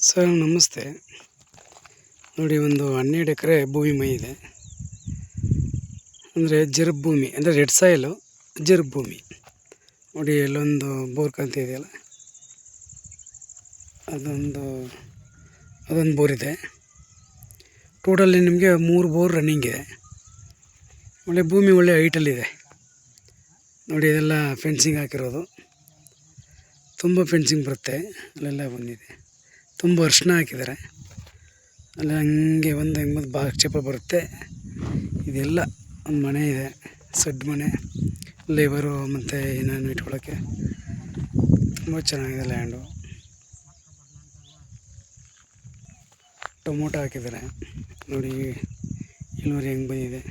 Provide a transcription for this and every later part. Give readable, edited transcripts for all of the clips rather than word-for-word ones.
Sir ನಮಸ್ತೆ. ನೋಡಿ, ಒಂದು 12 ಎಕರೆ ಭೂಮಿ ಮೈ ಇದೆ. ಅಂದರೆ ಜರ್ಬ್ ಭೂಮಿ, ಅಂದರೆ ರೆಡ್ ಸಾಯಿಲು ಜರ್ಬ್ ಭೂಮಿ. ನೋಡಿ, ಎಲ್ಲೊಂದು ಬೋರ್ ಕಾಣ್ತಾ ಇದೆಯಲ್ಲ, ಅದೊಂದು ಬೋರ್ ಇದೆ. ಟೋಟಲಿ ನಿಮಗೆ 3 ಬೋರ್ ರನ್ನಿಂಗ್ ಇದೆ. ಒಳ್ಳೆ ಭೂಮಿ, ಒಳ್ಳೆ ಹೈಟಲ್ಲಿದೆ. ನೋಡಿ, ಇದೆಲ್ಲ ಫೆನ್ಸಿಂಗ್ ಹಾಕಿರೋದು. ತುಂಬ ಫೆನ್ಸಿಂಗ್ ಬರುತ್ತೆ. ಅಲ್ಲೆಲ್ಲ ಬಂದಿದೆ. ತುಂಬ ಅರ್ಶಿನ ಹಾಕಿದ್ದಾರೆ. ಅಲ್ಲಿ ಹಂಗೆ ಒಂದು ಬಾಕ್ಷೇಪ ಬರುತ್ತೆ. ಇದೆಲ್ಲ ಒಂದು ಮನೆ ಇದೆ, ಸಡ್ ಮನೆ, ಲೇಬರು ಮತ್ತು ಏನೇನು ಇಟ್ಕೊಳ್ಳೋಕ್ಕೆ ತುಂಬ ಚೆನ್ನಾಗಿದೆ ಲ್ಯಾಂಡು. ಟೊಮೊಟೊ ಹಾಕಿದ್ದಾರೆ. ನೋಡಿ ಇಳುವರಿ ಹೆಂಗೆ ಬಂದಿದೆ.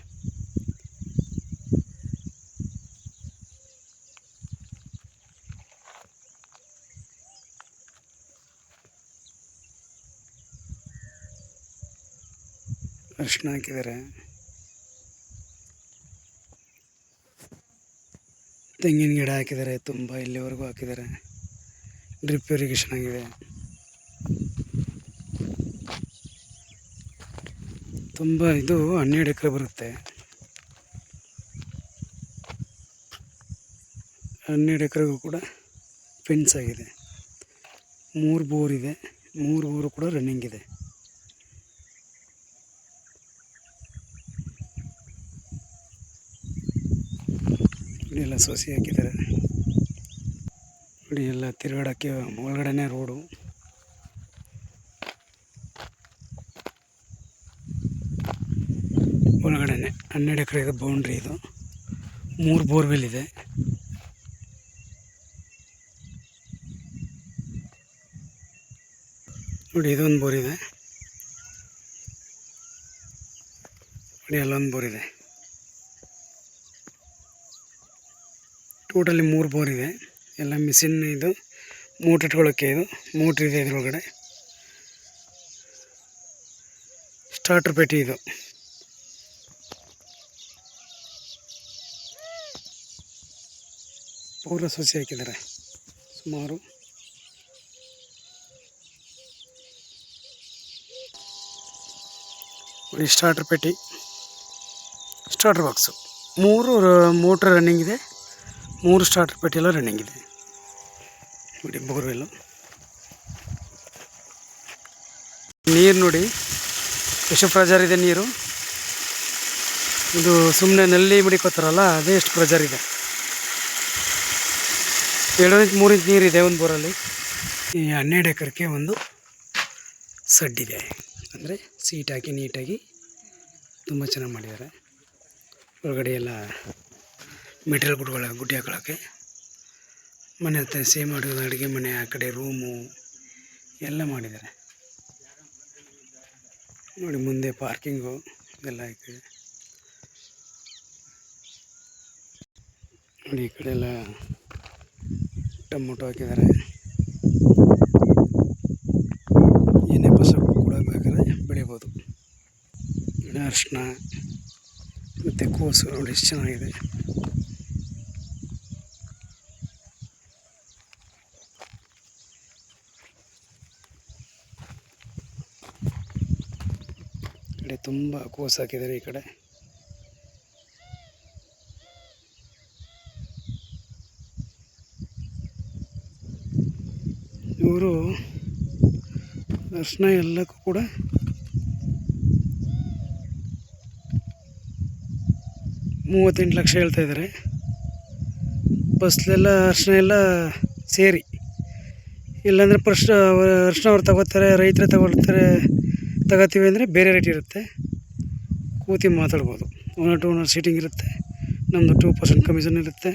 ಅರಿಶಿನ ಹಾಕಿದ್ದಾರೆ. ತೆಂಗಿನ ಗಿಡ ಹಾಕಿದ್ದಾರೆ, ತುಂಬ ಇಲ್ಲಿವರೆಗೂ ಹಾಕಿದ್ದಾರೆ. ಡ್ರಿಪ್ ಇರಿಗೇಷನ್ ಆಗಿದೆ. ತುಂಬ ಇದು 12 ಎಕರೆ ಬರುತ್ತೆ. 12 ಎಕರೆಗೂ ಕೂಡ ಫೆನ್ಸ್ ಆಗಿದೆ. 3 ಬೋರ್ ಇದೆ. 3 ಬೋರು ಕೂಡ ರನ್ನಿಂಗ್ ಇದೆ. ಎಲ್ಲ ಸೊಸಿ ಹಾಕಿದ್ದಾರೆ. ನೋಡಿ, ಎಲ್ಲ ತಿರುಗಾಡೋಕ್ಕೆ ಒಳಗಡೆನೇ ರೋಡು. ಒಳಗಡೆನೆ 12 ಎಕರೆ ಬೌಂಡ್ರಿ ಇದು. 3 ಬೋರ್ವೆಲ್ ಇದೆ. ನೋಡಿ, ಇದೊಂದು ಬೋರ್ ಇದೆ. ನೋಡಿ, ಅಲ್ಲೊಂದು ಬೋರ್ ಇದೆ. ಟೋಟಲಿ 3 ಬೋರ್ ಇದೆ. ಎಲ್ಲ ಮಿಷಿನ್ ಇದು, ಮೋಟ್ರ್ ಇಟ್ಕೊಳ್ಳೋಕ್ಕೆ ಇದು ಮೋಟ್ರ್ ಇದೆ. ಇದರೊಳಗಡೆ ಸ್ಟಾರ್ಟರ್ ಪೆಟ್ಟಿ ಇದು. ಪೂರ ಸೊಸಿ ಹಾಕಿದ್ದಾರೆ ಸುಮಾರು. ಸ್ಟಾರ್ಟರ್ ಪೆಟ್ಟಿ, ಸ್ಟಾರ್ಟರ್ ಬಾಕ್ಸು. 3 ಮೋಟ್ರ್ ರನ್ನಿಂಗ್ ಇದೆ. 3 ಸ್ಟಾರ್ಟರ್ ಪೆಟ್ಟಿ ಎಲ್ಲ ರನ್ನಿಂಗ್ ಇದೆ. ನೋಡಿ, ಬೋರ್ವೆಲ್ಲು. ನೀರು ನೋಡಿ ಎಷ್ಟು ಪ್ರೆಜರ್ ಇದೆ ನೀರು. ಇದು ಸುಮ್ಮನೆ ನಲ್ಲಿ ಮಡಿಕೋತಾರಲ್ಲ, ಅದೇ ಎಷ್ಟು ಪ್ರೆಜರ್ ಇದೆ. 2 ಇಂಚ್ 3 ಇಂಚ್ ನೀರಿದೆ ಒಂದು ಬೋರಲ್ಲಿ. ಈ 12 ಎಕರೆಗೆ ಒಂದು ಸಡ್ಡಿದೆ. ಅಂದರೆ ಸೀಟ್ ಹಾಕಿ ನೀಟಾಗಿ ತುಂಬ ಚೆನ್ನಾಗಿ ಮಾಡಿದ್ದಾರೆ. ಒಳಗಡೆ ಎಲ್ಲ ಮೆಟೀರಿಯಲ್ ಗುಡ್ಡೆ ಹಾಕೊಳ್ಳೋಕ್ಕೆ ಮನೆ ಹತ್ರ ಸೇಮ್ ಮಾಡೋದು, ಅಡುಗೆ ಮನೆ, ಆ ಕಡೆ ರೂಮು ಎಲ್ಲ ಮಾಡಿದ್ದಾರೆ. ನೋಡಿ, ಮುಂದೆ ಪಾರ್ಕಿಂಗು ಎಲ್ಲ ಹಾಕಿದೆ. ನೋಡಿ, ಈ ಕಡೆ ಎಲ್ಲ ಟೊಮೊಟೊ ಹಾಕಿದ್ದಾರೆ. ಏನೇ ಫಸಲು ಕೂಡ ಬೇಕಾದ್ರೆ ಬೆಳಿಬೋದು. ಅರಿಶಿನ ಮತ್ತು ಕೋಸು ನೋಡಿ ಎಷ್ಟು ಚೆನ್ನಾಗಿದೆ. ತುಂಬ ಕೋಸು ಹಾಕಿದ್ದಾರೆ ಈ ಕಡೆ. ಇವರು ಅರಿಶಿನ ಎಲ್ಲಕ್ಕೂ ಕೂಡ 38 ಲಕ್ಷ ಹೇಳ್ತಾ ಇದ್ದಾರೆ. ಫಸ್ಲೆಲ್ಲ ಅರಿಶಿನ ಎಲ್ಲ ಸೇರಿ, ಇಲ್ಲಾಂದರೆ ಅರಿಶಿನ ಅವ್ರು ತಗೋತಾರೆ, ರೈತರೇ ತಗೋತೀವಿ ಅಂದರೆ ಬೇರೆ ರೇಟ್ ಇರುತ್ತೆ. ಕೂತಿ ಮಾತಾಡ್ಬೋದು. 1 or 2 ಸೀಟಿಂಗ್ ಇರುತ್ತೆ. ನಮ್ಮದು 2% ಕಮಿಷನ್ ಇರುತ್ತೆ.